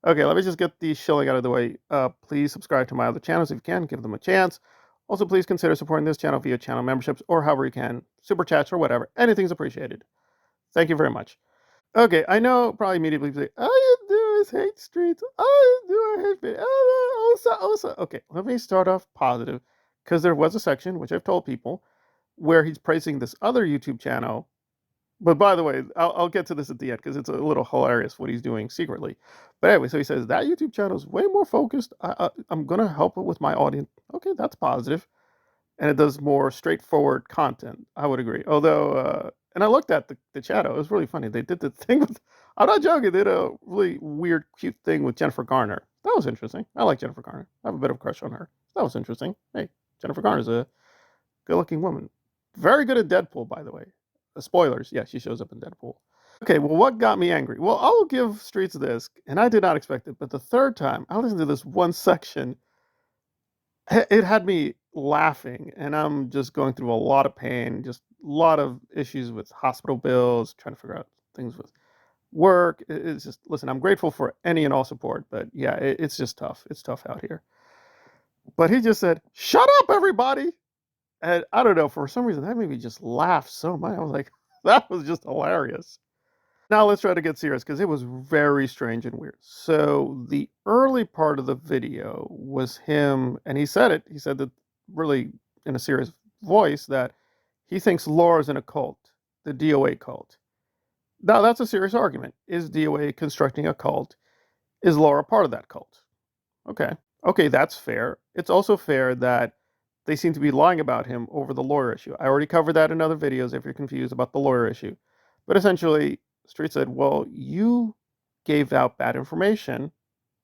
Okay, let me just get the shilling out of the way. Please subscribe to my other channels if you can. Give them a chance. Also, please consider supporting this channel via channel memberships or however you can. Super chats or whatever. Anything's appreciated. Thank you very much. Okay, I know probably immediately say, all you do is hate streets. All you do is hate me. Osa. Okay, let me start off positive because there was a section, which I've told people, where he's praising this other YouTube channel. But by the way, I'll get to this at the end because it's a little hilarious what he's doing secretly. But anyway, so he says that YouTube channel is way more focused. I'm going to help it with my audience. Okay, that's positive. And it does more straightforward content. I would agree. Although, and I looked at the chat. It was really funny. They did the thing with, I'm not joking, they did a really weird, cute thing with Jennifer Garner. That was interesting. I like Jennifer Garner. I have a bit of a crush on her. That was interesting. Hey, Jennifer Garner's a good looking woman. Very good at Deadpool, by the way. Spoilers. Yeah, she shows up in Deadpool. Okay, well, what got me angry? Well, I'll give Streets this, and I did not expect it, but the third time I listened to this one section, it had me laughing, and I'm just going through a lot of pain, just a lot of issues with hospital bills, trying to figure out things with work. It's just, listen, I'm grateful for any and all support, but yeah, it's just tough. It's tough out here. But he just said, "Shut up, everybody." And I don't know, for some reason, that made me just laugh so much. I was like, that was just hilarious. Now let's try to get serious because it was very strange and weird. So the early part of the video was him, and he said it. He said that really in a serious voice that he thinks Laura's in a cult, the DOA cult. Now that's a serious argument. Is DOA constructing a cult? Is Laura part of that cult? Okay. Okay, that's fair. It's also fair that they seem to be lying about him over the lawyer issue. I already covered that in other videos if you're confused about the lawyer issue. But essentially, Street said, well, you gave out bad information.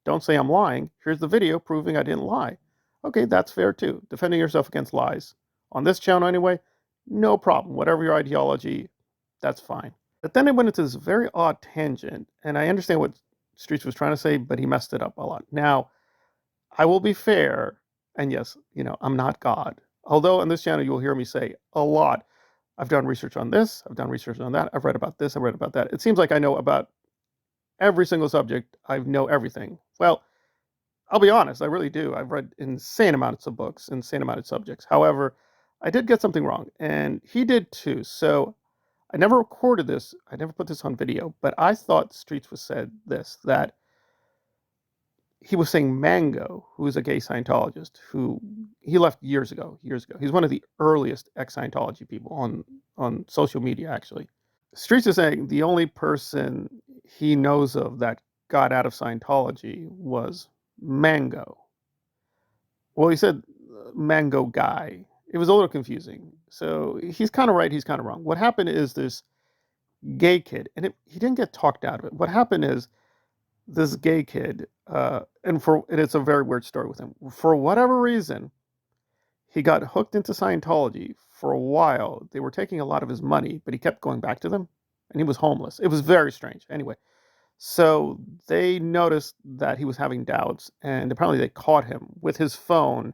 Don't say I'm lying. Here's the video proving I didn't lie. Okay, that's fair too. Defending yourself against lies. On this channel anyway, no problem. Whatever your ideology, that's fine. But then it went into this very odd tangent, and I understand what Streets was trying to say, but he messed it up a lot. Now, I will be fair, and yes, I'm not God. Although on this channel you will hear me say a lot, I've done research on this, I've done research on that, I've read about this, I've read about that. It seems like I know about every single subject, I know everything. Well, I'll be honest, I really do. I've read insane amounts of books, insane amount of subjects. However, I did get something wrong, and he did too. So I never recorded this, I never put this on video, but I thought Streets was said this, that he was saying Mango, who is a gay Scientologist, who he left years ago. He's one of the earliest ex-Scientology people on social media, actually. Streets is saying the only person he knows of that got out of Scientology was Mango. Well, he said Mango guy. It was a little confusing. So he's kind of right, he's kind of wrong. What happened is this gay kid, and he didn't get talked out of it. What happened is this gay kid, and it's a very weird story with him. For whatever reason, he got hooked into Scientology for a while. They were taking a lot of his money, but he kept going back to them, and he was homeless. It was very strange. Anyway, so they noticed that he was having doubts, and apparently they caught him with his phone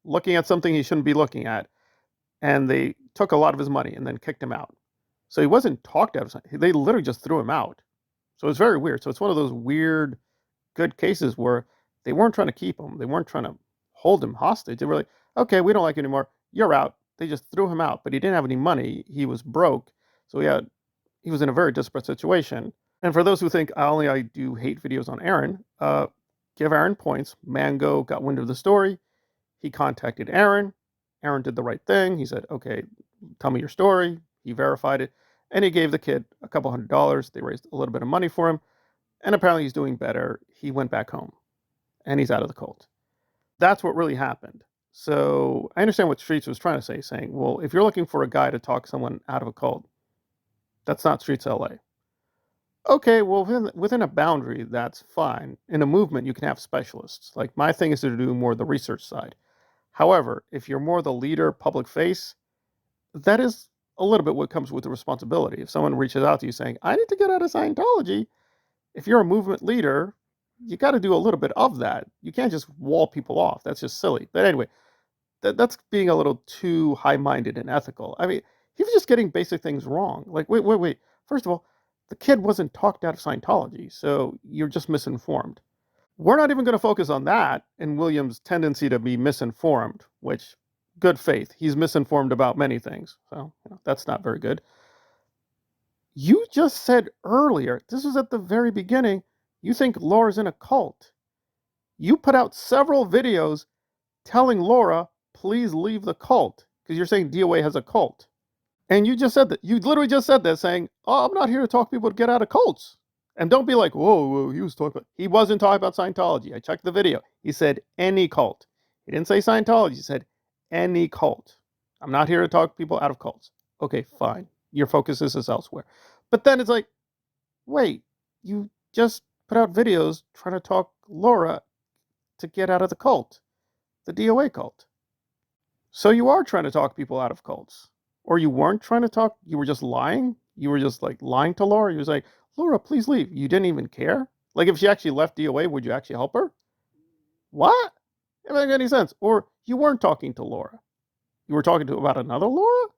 looking at something he shouldn't be looking at, and they took a lot of his money and then kicked him out. So he wasn't talked out of Scientology. They literally just threw him out. So it's very weird. So it's one of those weird, good cases where they weren't trying to keep him. They weren't trying to hold him hostage. They were like, okay, we don't like you anymore. You're out. They just threw him out, but he didn't have any money. He was broke. So he was in a very desperate situation. And for those who think I do hate videos on Aaron, give Aaron points. Mango got wind of the story. He contacted Aaron. Aaron did the right thing. He said, okay, tell me your story. He verified it. And he gave the kid a couple $100. They raised a little bit of money for him. And apparently he's doing better. He went back home. And he's out of the cult. That's what really happened. So I understand what Streets was trying to say, saying, well, if you're looking for a guy to talk someone out of a cult, that's not Streets LA. Okay, well, within a boundary, that's fine. In a movement, you can have specialists. Like, my thing is to do more the research side. However, if you're more the leader, public face, that is a little bit what comes with the responsibility. If someone reaches out to you saying, I need to get out of Scientology, if you're a movement leader, you got to do a little bit of that. You can't just wall people off. That's just silly. But anyway, that's being a little too high-minded and ethical. I mean, he was just getting basic things wrong. Like, wait. First of all, the kid wasn't talked out of Scientology, so you're just misinformed. We're not even going to focus on that and William's tendency to be misinformed, which, good faith, he's misinformed about many things. So that's not very good. You just said earlier, this was at the very beginning, you think Laura's in a cult. You put out several videos telling Laura, please leave the cult, because you're saying DOA has a cult. And you just said that. You literally just said that, saying, oh, I'm not here to talk people to get out of cults. And don't be like, whoa, he was talking about... He wasn't talking about Scientology. I checked the video. He said any cult. He didn't say Scientology. He said any cult. I'm not here to talk people out of cults. Okay, fine. Your focus is elsewhere. But then it's like, wait, you just put out videos trying to talk Laura to get out of the cult, the DOA cult. So you are trying to talk people out of cults. Or you weren't trying to talk, you were just lying? You were just like lying to Laura? You was like, Laura, please leave. You didn't even care? Like if she actually left DOA, would you actually help her? What? It doesn't make any sense. Or you weren't talking to Laura. You were talking to about another Laura?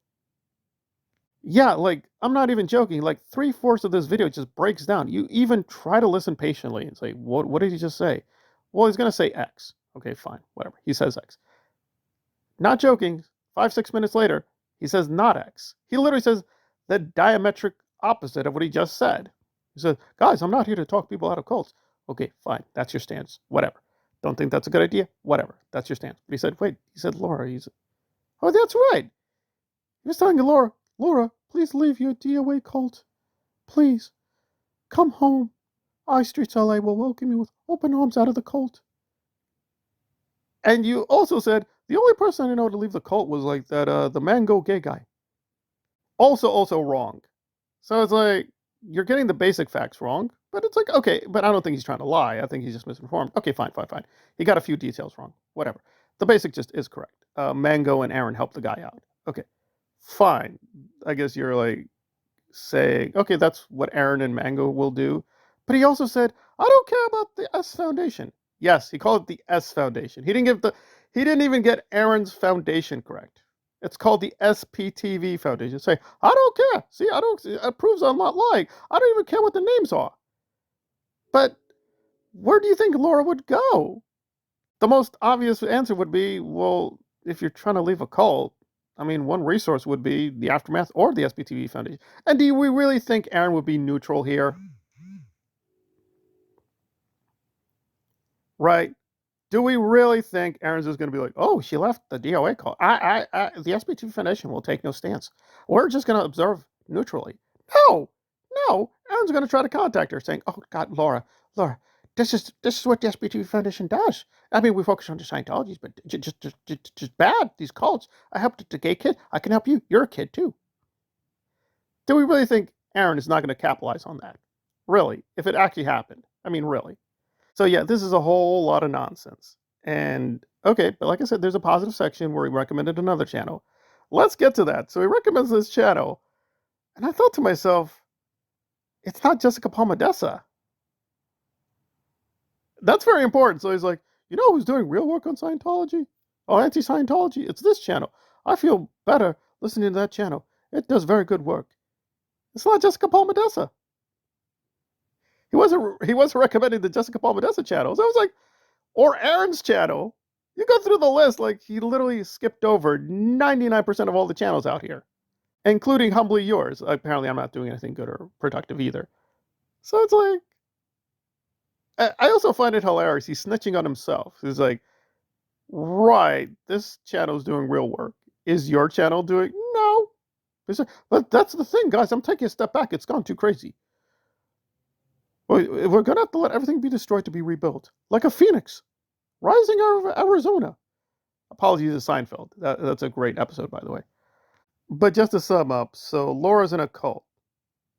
Yeah, like, I'm not even joking. Like, 3/4 of this video just breaks down. You even try to listen patiently and say, what did he just say? Well, he's going to say X. Okay, fine, whatever. He says X. Not joking, 5-6 minutes later, he says not X. He literally says the diametric opposite of what he just said. He said, guys, I'm not here to talk people out of cults. Okay, fine, that's your stance. Whatever. Don't think that's a good idea? Whatever. That's your stance. But he said, wait, he said Laura. Oh, that's right. He was telling Laura, Laura, please leave your DOA cult. Please. Come home. I Streets LA will welcome you with open arms out of the cult. And you also said, the only person I know to leave the cult was like that, the mango gay guy. Also wrong. So it's like, you're getting the basic facts wrong, but it's like, okay, but I don't think he's trying to lie. I think he's just misinformed. Okay, fine. He got a few details wrong. Whatever. The basic just is correct. Mango and Aaron helped the guy out. Okay, fine. I guess you're like saying, okay, that's what Aaron and Mango will do. But he also said, I don't care about the S Foundation. Yes, he called it the S Foundation. He didn't even get Aaron's foundation correct. It's called the SPTV Foundation. Say, I don't care. See, it proves I'm not lying. I don't even care what the names are. But where do you think Laura would go? The most obvious answer would be, well, if you're trying to leave a cult, I mean, one resource would be the Aftermath or the SPTV Foundation. And do we really think Aaron would be neutral here? Right? Do we really think Aaron's just going to be like, oh, she left the DOA call. The SPTV Foundation will take no stance. We're just going to observe neutrally. No. Aaron's going to try to contact her saying, oh, God, Laura, this is what the SPTV Foundation does. I mean, we focus on the Scientologies, but just bad, these cults. I helped the gay kid. I can help you. You're a kid, too. Do we really think Aaron is not going to capitalize on that? Really? If it actually happened? I mean, really? So yeah, this is a whole lot of nonsense. And okay, but like I said, there's a positive section where he recommended another channel. Let's get to that. So he recommends this channel. And I thought to myself, it's not Jessica Palmadessa. That's very important. So he's like, you know who's doing real work on Scientology? Oh, anti-Scientology? It's this channel. I feel better listening to that channel. It does very good work. It's not Jessica Palmadessa. He wasn't recommending the Jessica Palmadessa channel. So I was like, or Aaron's channel. You go through the list, like he literally skipped over 99% of all the channels out here, including humbly yours. Apparently, I'm not doing anything good or productive either. So it's like, I also find it hilarious. He's snitching on himself. He's like, right, this channel's doing real work. Is your channel doing? No. But that's the thing, guys. I'm taking a step back. It's gone too crazy. We're going to have to let everything be destroyed to be rebuilt. Like a phoenix rising out of Arizona. Apologies to Seinfeld. That's a great episode, by the way. But just to sum up, so Laura's in a cult.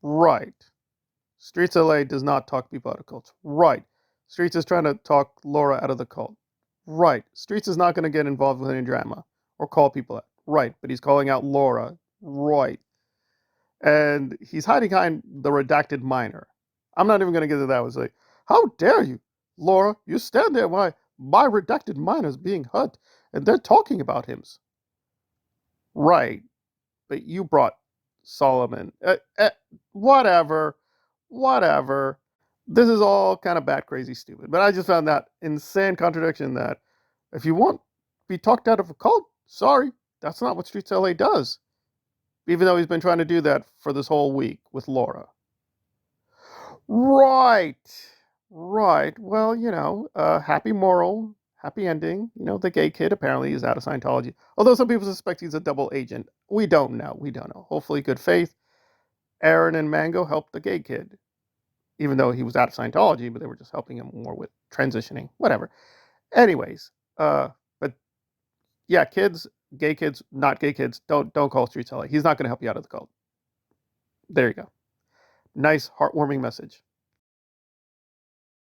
Right. Streets LA does not talk people out of cults. Right. Streets is trying to talk Laura out of the cult. Right. Streets is not going to get involved with any drama or call people out. Right. But he's calling out Laura. Right. And he's hiding behind the redacted minor. I'm not even going to get to that. I was like, how dare you, Laura? You stand there while my redacted minor is being hurt, and they're talking about him. Right. But you brought Solomon. Whatever. This is all kind of bat crazy stupid. But I just found that insane contradiction that if you want to be talked out of a cult, sorry, that's not what Streets LA does. Even though he's been trying to do that for this whole week with Laura. Right. Right. Well, happy moral, happy ending. The gay kid apparently is out of Scientology. Although some people suspect he's a double agent. We don't know. We don't know. Hopefully, good faith. Aaron and Mango helped the gay kid, even though he was out of Scientology, but they were just helping him more with transitioning. Whatever. Anyways, but yeah, kids, gay kids, not gay kids, don't call Streets LA. He's not going to help you out of the cult. There you go. Nice, heartwarming message.